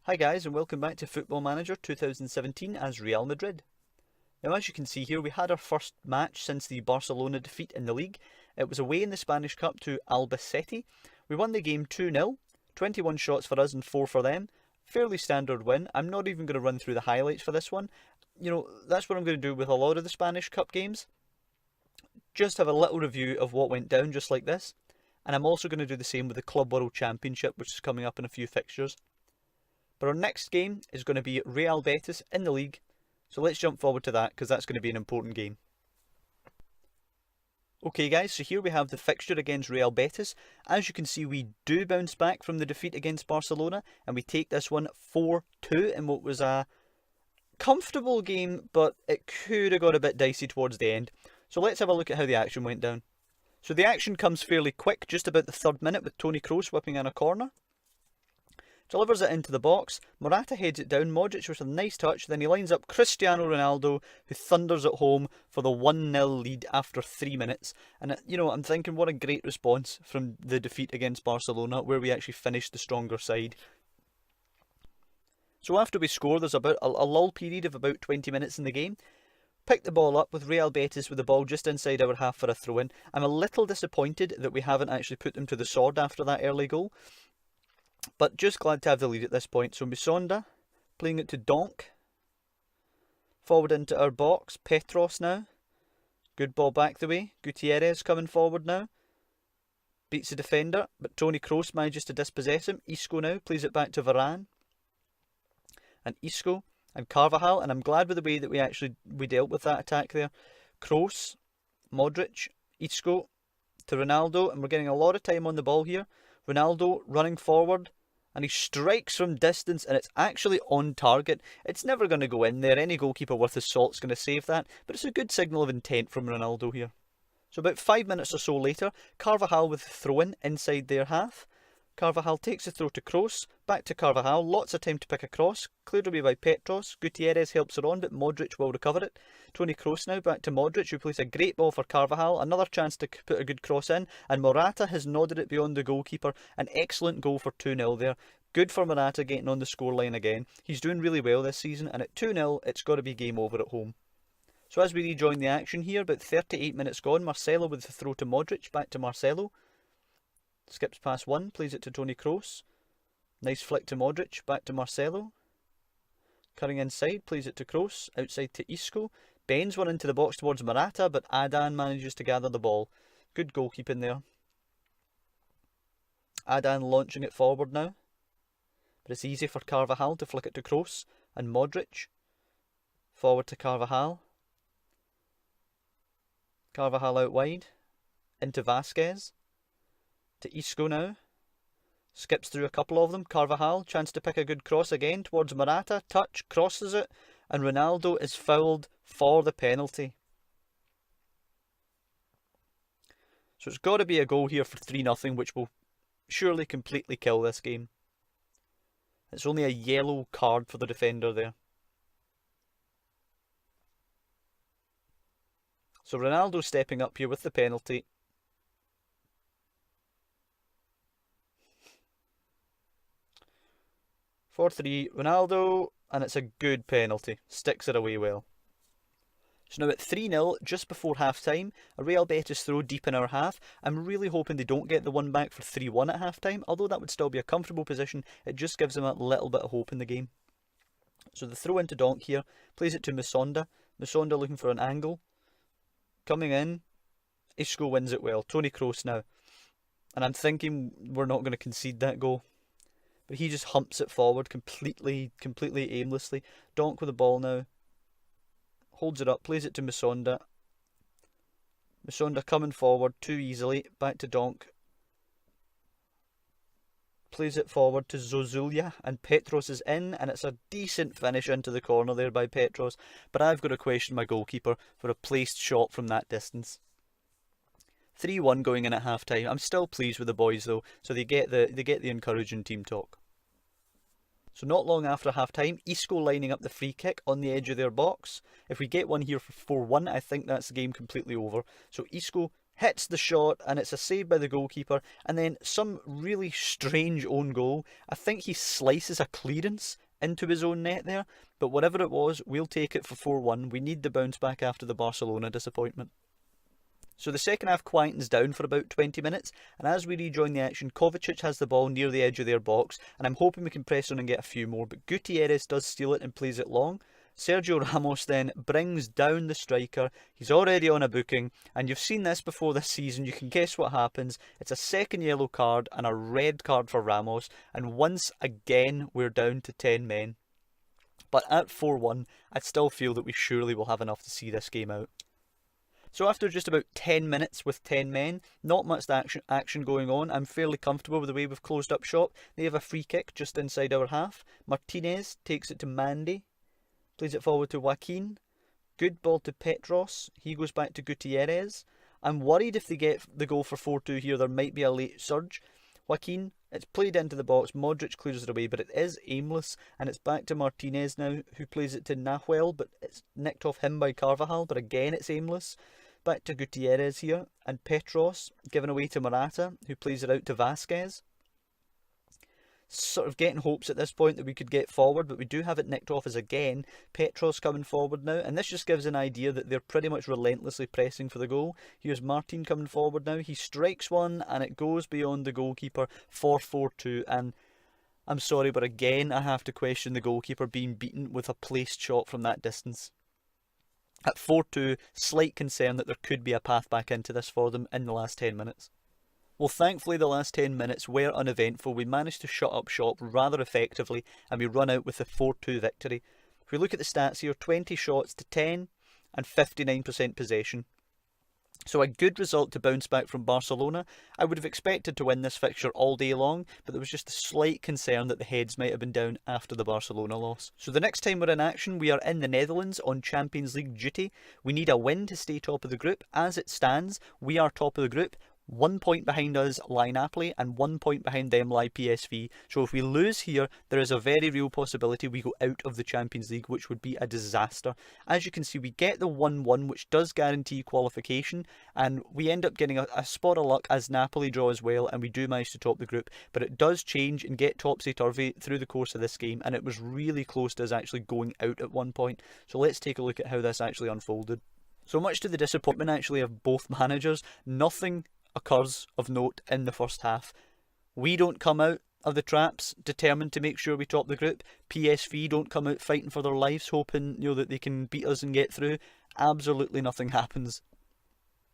Hi guys and welcome back to Football Manager 2017 as Real Madrid. Now as you can see here we had our first match since the Barcelona defeat in the league. It was away in the Spanish Cup to Albacete. We won the game 2-0, 21 shots for us and 4 for them. Fairly standard win. I'm not even going to run through the highlights for this one. You know, that's what I'm going to do with a lot of the Spanish Cup games. Just have a little review of what went down just like this. And I'm also going to do the same with the Club World Championship, which is coming up in a few fixtures. But our next game is going to be Real Betis in the league. So let's jump forward to that because that's going to be an important game. Okay guys, so here we have the fixture against Real Betis. As you can see, we do bounce back from the defeat against Barcelona and we take this one 4-2 in what was a comfortable game, but it could have got a bit dicey towards the end. So let's have a look at how the action went down. So the action comes fairly quick, just about the 3rd minute with Toni Kroos whipping in a corner. Delivers it into the box, Morata heads it down, Modric with a nice touch, then he lines up Cristiano Ronaldo, who thunders it home for the 1-0 lead after 3 minutes. And you know, I'm thinking what a great response from the defeat against Barcelona, where we actually finished the stronger side. So after we score, there's about a lull period of about 20 minutes in the game. Pick the ball up with Real Betis with the ball just inside our half for a throw-in. I'm a little disappointed that we haven't actually put them to the sword after that early goal. But just glad to have the lead at this point. So Musonda playing it to Donk. Forward into our box. Petros now. Good ball back the way. Gutierrez coming forward now. Beats the defender, but Toni Kroos manages to dispossess him. Isco now plays it back to Varane. And Isco and Carvajal. And I'm glad with the way that we dealt with that attack there. Kroos, Modric, Isco to Ronaldo. And we're getting a lot of time on the ball here. Ronaldo running forward. And he strikes from distance and it's actually on target. It's never going to go in there. Any goalkeeper worth his salt is going to save that. But it's a good signal of intent from Ronaldo here. So about 5 minutes or so later, Carvajal with the throw-in inside their half. Carvajal takes the throw to Kroos. Back to Carvajal. Lots of time to pick a cross. Cleared away by Petros. Gutierrez helps her on, but Modric will recover it. Toni Kroos now back to Modric, who plays a great ball for Carvajal. Another chance to put a good cross in. And Morata has nodded it beyond the goalkeeper. An excellent goal for 2-0 there. Good for Morata getting on the scoreline again. He's doing really well this season. And at 2-0, it's got to be game over at home. So as we rejoin the action here, about 38 minutes gone. Marcelo with the throw to Modric. Back to Marcelo. Skips past one, plays it to Toni Kroos. Nice flick to Modric, back to Marcelo. Cutting inside, plays it to Kroos, outside to Isco. Bends one into the box towards Morata, but Adan manages to gather the ball. Good goalkeeping there. Adan launching it forward now. But it's easy for Carvajal to flick it to Kroos and Modric. Forward to Carvajal. Carvajal out wide. Into Vasquez. To Isco now. Skips through a couple of them. Carvajal, chance to pick a good cross again towards Morata. Touch, crosses it. And Ronaldo is fouled for the penalty. So it's got to be a goal here for 3-0, which will surely completely kill this game. It's only a yellow card for the defender there. So Ronaldo stepping up here with the penalty. 4-3, Ronaldo, and it's a good penalty. Sticks it away well. So now at 3-0, just before half-time, a Real Betis throw deep in our half. I'm really hoping they don't get the one back for 3-1 at half-time, although that would still be a comfortable position. It just gives them a little bit of hope in the game. So the throw into Donk here, plays it to Musonda. Musonda looking for an angle. Coming in, Isco wins it well. Toni Kroos now. And I'm thinking we're not going to concede that goal. But he just humps it forward completely aimlessly. Donk with the ball now. Holds it up, plays it to Musonda. Musonda coming forward too easily. Back to Donk. Plays it forward to Zozulia. And Petros is in. And it's a decent finish into the corner there by Petros. But I've got to question my goalkeeper for a placed shot from that distance. 3-1 going in at half time. I'm still pleased with the boys though, so they get the encouraging team talk. So not long after half time, Isco lining up the free kick on the edge of their box. If we get one here for 4-1, I think that's the game completely over. So Isco hits the shot, and it's a save by the goalkeeper, and then some really strange own goal. I think he slices a clearance into his own net there, but whatever it was, we'll take it for 4-1. We need the bounce back after the Barcelona disappointment. So the second half quietens down for about 20 minutes, and as we rejoin the action, Kovacic has the ball near the edge of their box, and I'm hoping we can press on and get a few more, but Gutierrez does steal it and plays it long. Sergio Ramos then brings down the striker. He's already on a booking, and you've seen this before this season. You can guess what happens. It's a second yellow card and a red card for Ramos, and once again we're down to 10 men. But at 4-1, I still feel that we surely will have enough to see this game out. So after just about 10 minutes with 10 men, not much action going on. I'm fairly comfortable with the way we've closed up shop. They have a free kick just inside our half. Martinez takes it to Mandy. Plays it forward to Joaquin. Good ball to Petros. He goes back to Gutierrez. I'm worried if they get the goal for 4-2 here, there might be a late surge. Joaquin, it's played into the box. Modric clears it away, but it is aimless. And it's back to Martinez now, who plays it to Nahuel, but it's nicked off him by Carvajal. But again, it's aimless. Back to Gutierrez here. And Petros given away to Morata, who plays it out to Vasquez. Sort of getting hopes at this point that we could get forward, but we do have it nicked off as again Petros coming forward now, and this just gives an idea that they're pretty much relentlessly pressing for the goal. Here's Martin coming forward now. He strikes one and it goes beyond the goalkeeper for 4-2, and I'm sorry, but again I have to question the goalkeeper being beaten with a placed shot from that distance. At 4-2, slight concern that there could be a path back into this for them in the last 10 minutes. Well, thankfully the last 10 minutes were uneventful. We managed to shut up shop rather effectively and we run out with a 4-2 victory. If we look at the stats here, 20 shots to 10 and 59% possession. So a good result to bounce back from Barcelona. I would have expected to win this fixture all day long, but there was just a slight concern that the heads might have been down after the Barcelona loss. So the next time we're in action, we are in the Netherlands on Champions League duty. We need a win to stay top of the group. As it stands, we are top of the group. 1 point behind us lie Napoli and 1 point behind them lie PSV. So if we lose here, there is a very real possibility we go out of the Champions League, which would be a disaster. As you can see, we get the 1-1, which does guarantee qualification, and we end up getting a spot of luck as Napoli draw as well, and we do manage to top the group. But it does change and get topsy-turvy through the course of this game, and it was really close to us actually going out at one point. So let's take a look at how this actually unfolded. So much to the disappointment actually of both managers, nothing occurs of note in the first half. We don't come out of the traps determined to make sure we top the group. PSV don't come out fighting for their lives, hoping that they can beat us and get through. Absolutely nothing happens.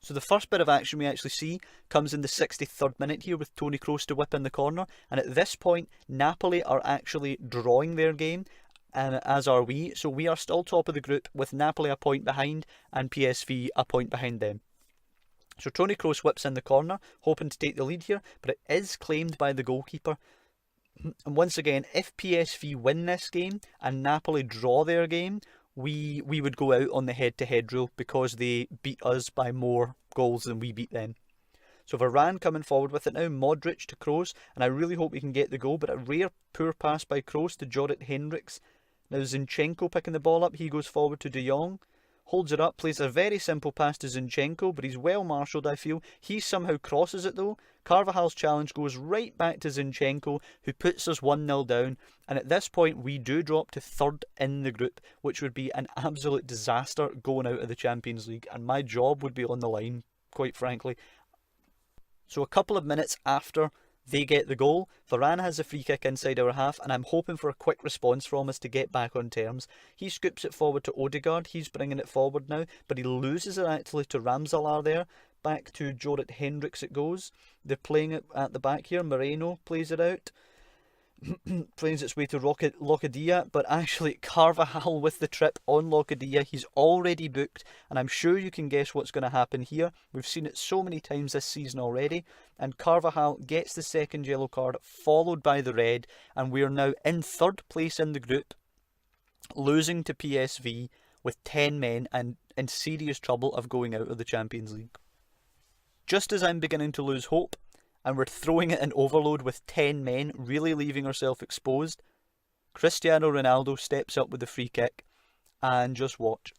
So the first bit of action we actually see comes in the 63rd minute here with Toni Kroos to whip in the corner, and at this point Napoli are actually drawing their game, and as are we, so we are still top of the group with Napoli a point behind and PSV a point behind them. So Toni Kroos whips in the corner, hoping to take the lead here, but it is claimed by the goalkeeper. And once again, if PSV win this game and Napoli draw their game, we would go out on the head-to-head rule because they beat us by more goals than we beat them. So Varane coming forward with it now, Modric to Kroos, and I really hope we can get the goal, but a rare poor pass by Kroos to Jorrit Hendricks. Now Zinchenko picking the ball up, he goes forward to De Jong. Holds it up, plays a very simple pass to Zinchenko, but he's well marshalled, I feel. He somehow crosses it though. Carvajal's challenge goes right back to Zinchenko, who puts us 1-0 down. And at this point, we do drop to third in the group, which would be an absolute disaster going out of the Champions League. And my job would be on the line, quite frankly. So a couple of minutes after they get the goal, Varane has a free kick inside our half, and I'm hoping for a quick response from us to get back on terms. He scoops it forward to Odegaard, he's bringing it forward now, but he loses it actually to Ramselaar there. Back to Jorrit Hendricks it goes. They're playing it at the back here, Moreno plays it out. Plays its way to Locadia, but actually Carvajal with the trip on Locadia. He's already booked, and I'm sure you can guess what's going to happen here. We've seen it so many times this season already, and Carvajal gets the second yellow card followed by the red, and we are now in third place in the group, losing to PSV with 10 men and in serious trouble of going out of the Champions League. Just as I'm beginning to lose hope, and we're throwing it in overload with 10 men, really leaving ourselves exposed, Cristiano Ronaldo steps up with the free kick, and just watch.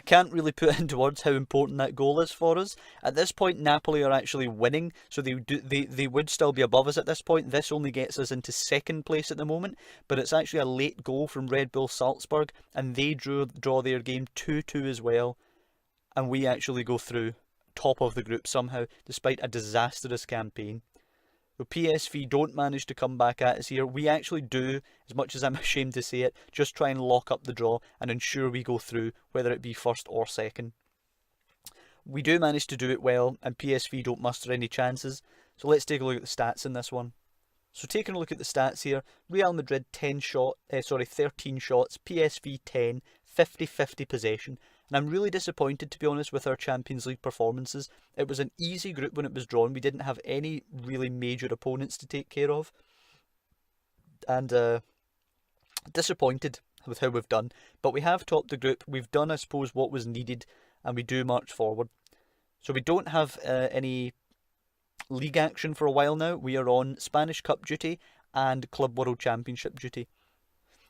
can't really put into words how important that goal is for us. At this point, Napoli are actually winning, so they would still be above us at this point. This only gets us into second place at the moment, but it's actually a late goal from Red Bull Salzburg, and they draw their game 2-2 as well, and we actually go through top of the group somehow, despite a disastrous campaign. The PSV don't manage to come back at us here. We actually do, as much as I'm ashamed to say it, just try and lock up the draw and ensure we go through, whether it be first or second. We do manage to do it well, and PSV don't muster any chances. So let's take a look at the stats in this one. So taking a look at the stats here, Real Madrid 13 shots, PSV 10, 50-50 possession. And I'm really disappointed, to be honest, with our Champions League performances. It was an easy group when it was drawn. We didn't have any really major opponents to take care of. And disappointed with how we've done. But we have topped the group. We've done, I suppose, what was needed. And we do march forward. So we don't have any league action for a while now. We are on Spanish Cup duty and Club World Championship duty.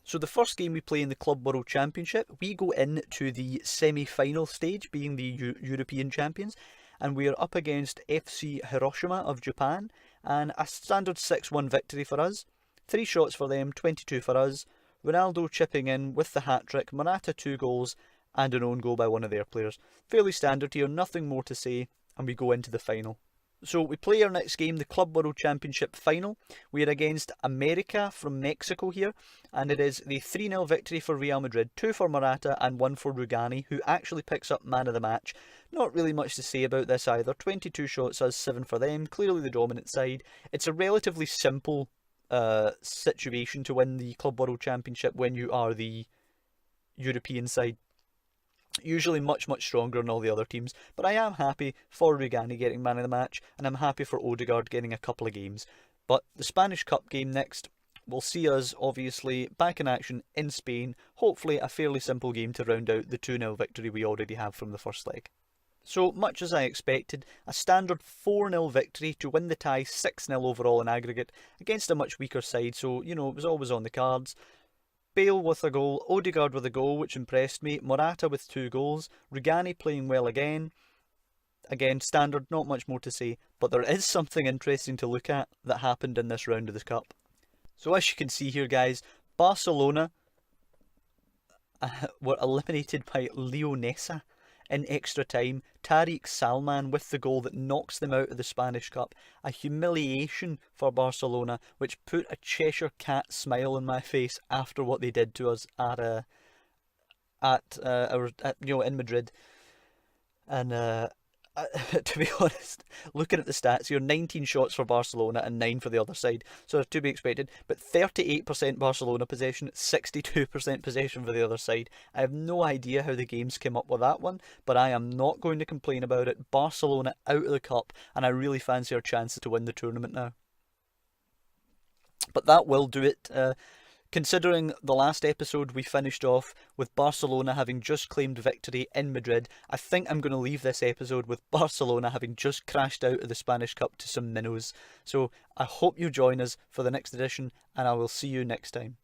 So the first game we play in the Club World Championship, we go into the semi-final stage, being the European champions, and we are up against FC Hiroshima of Japan, and a standard 6-1 victory for us. 3 shots for them, 22 for us. Ronaldo chipping in with the hat-trick, Morata 2 goals, and an own goal by one of their players. Fairly standard here, nothing more to say, and we go into the final. So we play our next game, the Club World Championship final. We are against America from Mexico here, and it is the 3-0 victory for Real Madrid, 2 for Morata and 1 for Rugani, who actually picks up man of the match. Not really much to say about this either. 22 shots, us 7 for them, clearly the dominant side. It's a relatively simple situation to win the Club World Championship when you are the European side. Usually much stronger than all the other teams, but I am happy for Rugani getting man of the match, and I'm happy for Odegaard getting a couple of games. But the Spanish Cup game next will see us obviously back in action in Spain, hopefully a fairly simple game to round out the 2-0 victory we already have from the first leg. So, much as I expected, a standard 4-0 victory to win the tie, 6-0 overall in aggregate, against a much weaker side, so, it was always on the cards. Bale with a goal, Odegaard with a goal, which impressed me, Morata with 2 goals, Rugani playing well again. Again, standard, not much more to say, but there is something interesting to look at that happened in this round of the Cup. So as you can see here, guys, Barcelona were eliminated by Leonesa in extra time. Tariq Salman with the goal that knocks them out of the Spanish Cup. A humiliation for Barcelona, which put a Cheshire cat smile on my face after what they did to us in Madrid. And to be honest, looking at the stats here, 19 shots for Barcelona and 9 for the other side, so to be expected, but 38% Barcelona possession, 62% possession for the other side. I have no idea how the games came up with that one, but I am not going to complain about it. Barcelona out of the Cup, and I really fancy our chances to win the tournament now. But that will do it. Considering the last episode we finished off with Barcelona having just claimed victory in Madrid, I think I'm going to leave this episode with Barcelona having just crashed out of the Spanish Cup to some minnows. So I hope you join us for the next edition, and I will see you next time.